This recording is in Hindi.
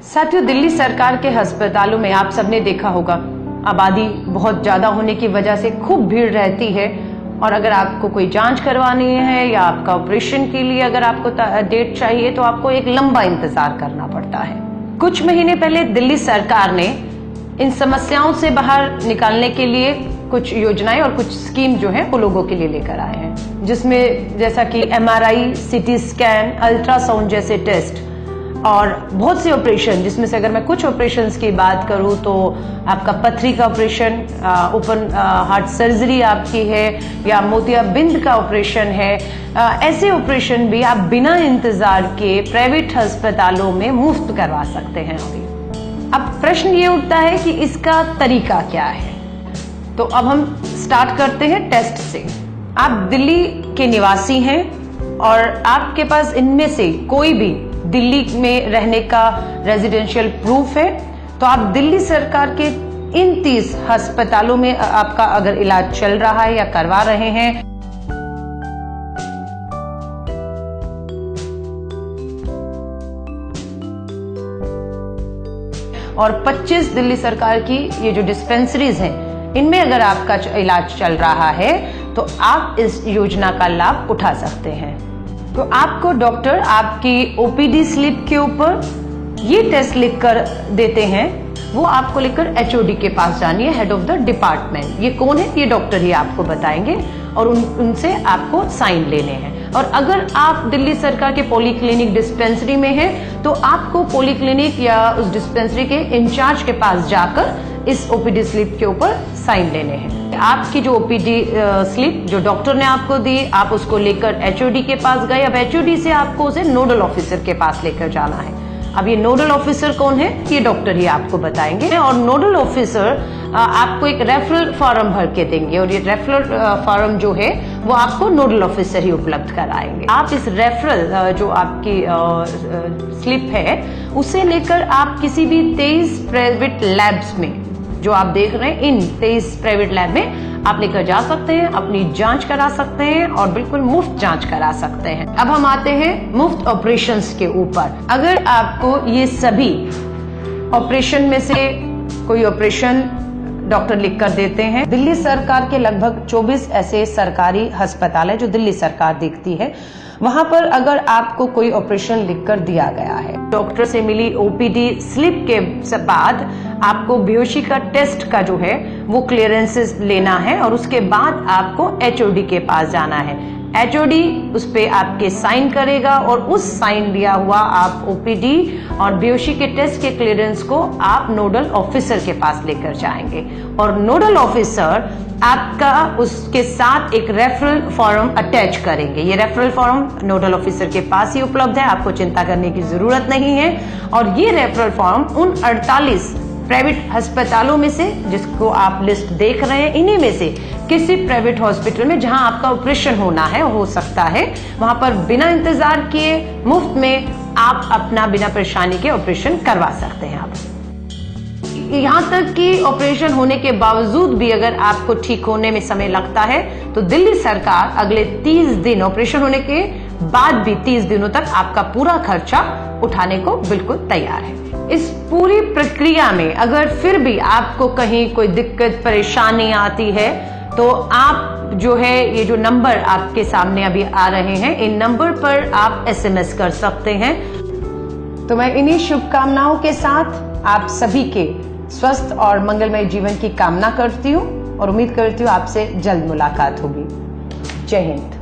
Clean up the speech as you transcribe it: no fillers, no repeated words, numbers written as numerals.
साथियों, दिल्ली सरकार के अस्पतालों में आप सबने देखा होगा, आबादी बहुत ज्यादा होने की वजह से खूब भीड़ रहती है। और अगर आपको कोई जांच करवानी है या आपका ऑपरेशन के लिए अगर आपको डेट चाहिए तो आपको एक लंबा इंतजार करना पड़ता है। कुछ महीने पहले दिल्ली सरकार ने इन समस्याओं से बाहर निकालने के लिए कुछ योजनाएं और कुछ स्कीम जो है वो लोगों के लिए लेकर आए हैं, जिसमें जैसा कि MRI, CT स्कैन, अल्ट्रासाउंड जैसे टेस्ट और बहुत से ऑपरेशन, जिसमें से अगर मैं कुछ ऑपरेशंस की बात करूं तो आपका पथरी का ऑपरेशन, ओपन हार्ट सर्जरी आपकी है या मोतियाबिंद का ऑपरेशन है, ऐसे ऑपरेशन भी आप बिना इंतजार के प्राइवेट अस्पतालों में मुफ्त करवा सकते हैं। अब प्रश्न ये उठता है कि इसका तरीका क्या है। तो अब हम स्टार्ट करते हैं टेस्ट से। आप दिल्ली के निवासी हैं और आपके पास इनमें से कोई भी दिल्ली में रहने का रेजिडेंशियल प्रूफ है, तो आप दिल्ली सरकार के इन 30 अस्पतालों में आपका अगर इलाज चल रहा है या करवा रहे हैं, और 25 दिल्ली सरकार की ये जो डिस्पेंसरीज हैं, इनमें अगर आपका इलाज चल रहा है तो आप इस योजना का लाभ उठा सकते हैं। तो आपको डॉक्टर आपकी OPD स्लिप के ऊपर ये टेस्ट लिखकर देते हैं, वो आपको लेकर HOD के पास जानी है, हेड ऑफ द डिपार्टमेंट। ये कौन है, ये डॉक्टर ही आपको बताएंगे और उनसे आपको साइन लेने हैं। और अगर आप दिल्ली सरकार के पॉलीक्लिनिक डिस्पेंसरी में हैं तो आपको पॉलीक्लिनिक या उस डिस्पेंसरी के इंचार्ज के पास जाकर इस OPD स्लिप के ऊपर साइन लेने हैं। आपकी जो OPD स्लिप जो डॉक्टर ने आपको दी, आप उसको लेकर HOD के पास गए। अब HOD से आपको उसे नोडल ऑफिसर के पास लेकर जाना है। अब ये नोडल ऑफिसर कौन है, ये डॉक्टर ही आपको बताएंगे। और नोडल ऑफिसर आपको एक रेफरल फॉर्म भर के देंगे और ये रेफरल फॉर्म जो है वो आपको नोडल ऑफिसर ही उपलब्ध कराएंगे। आप इस रेफरल जो आपकी स्लिप है उसे लेकर आप किसी भी 23 प्राइवेट लैब्स में जो आप देख रहे हैं, इन 23 प्राइवेट लैब में आप लेकर जा सकते हैं, अपनी जांच करा सकते हैं और बिल्कुल मुफ्त जांच करा सकते हैं। अब हम आते हैं मुफ्त ऑपरेशंस के ऊपर। अगर आपको ये सभी ऑपरेशन में से कोई ऑपरेशन डॉक्टर लिख कर देते हैं, दिल्ली सरकार के लगभग 24 ऐसे सरकारी अस्पताल है जो दिल्ली सरकार देखती है, वहां पर अगर आपको कोई ऑपरेशन लिखकर दिया गया है, डॉक्टर से मिली OPD स्लिप के बाद आपको बेहोशी का टेस्ट का जो है वो क्लियरेंसेस लेना है और उसके बाद आपको HOD के पास जाना है। HOD उस पे आपके साइन करेगा और उस साइन लिया हुआ आप OPD और बेहोशी के टेस्ट के क्लियरेंस को आप नोडल ऑफिसर के पास लेकर जाएंगे और नोडल ऑफिसर आपका उसके साथ एक रेफरल फॉर्म अटैच करेंगे। ये रेफरल फॉर्म नोडल ऑफिसर के पास ही उपलब्ध है, आपको चिंता करने की जरूरत नहीं है। और ये रेफरल फॉर्म उन 48 प्राइवेट अस्पतालों में से जिसको आप लिस्ट देख रहे हैं, इन्हीं में से किसी प्राइवेट हॉस्पिटल में जहां आपका ऑपरेशन होना है, हो सकता है वहां पर बिना इंतजार किए मुफ्त में आप अपना बिना परेशानी के ऑपरेशन करवा सकते हैं। आप यहां तक कि ऑपरेशन होने के बावजूद भी अगर आपको ठीक होने में समय लगता है तो दिल्ली सरकार अगले 30 दिन, ऑपरेशन होने के बाद भी 30 दिनों तक आपका पूरा खर्चा उठाने को बिल्कुल तैयार है। इस पूरी प्रक्रिया में अगर फिर भी आपको कहीं कोई दिक्कत परेशानी आती है तो आप जो है ये जो नंबर आपके सामने अभी आ रहे हैं, इन नंबर पर आप SMS कर सकते हैं। तो मैं इन्हीं शुभकामनाओं के साथ आप सभी के स्वस्थ और मंगलमय जीवन की कामना करती हूँ और उम्मीद करती हूँ आपसे जल्द मुलाकात होगी। जय हिंद।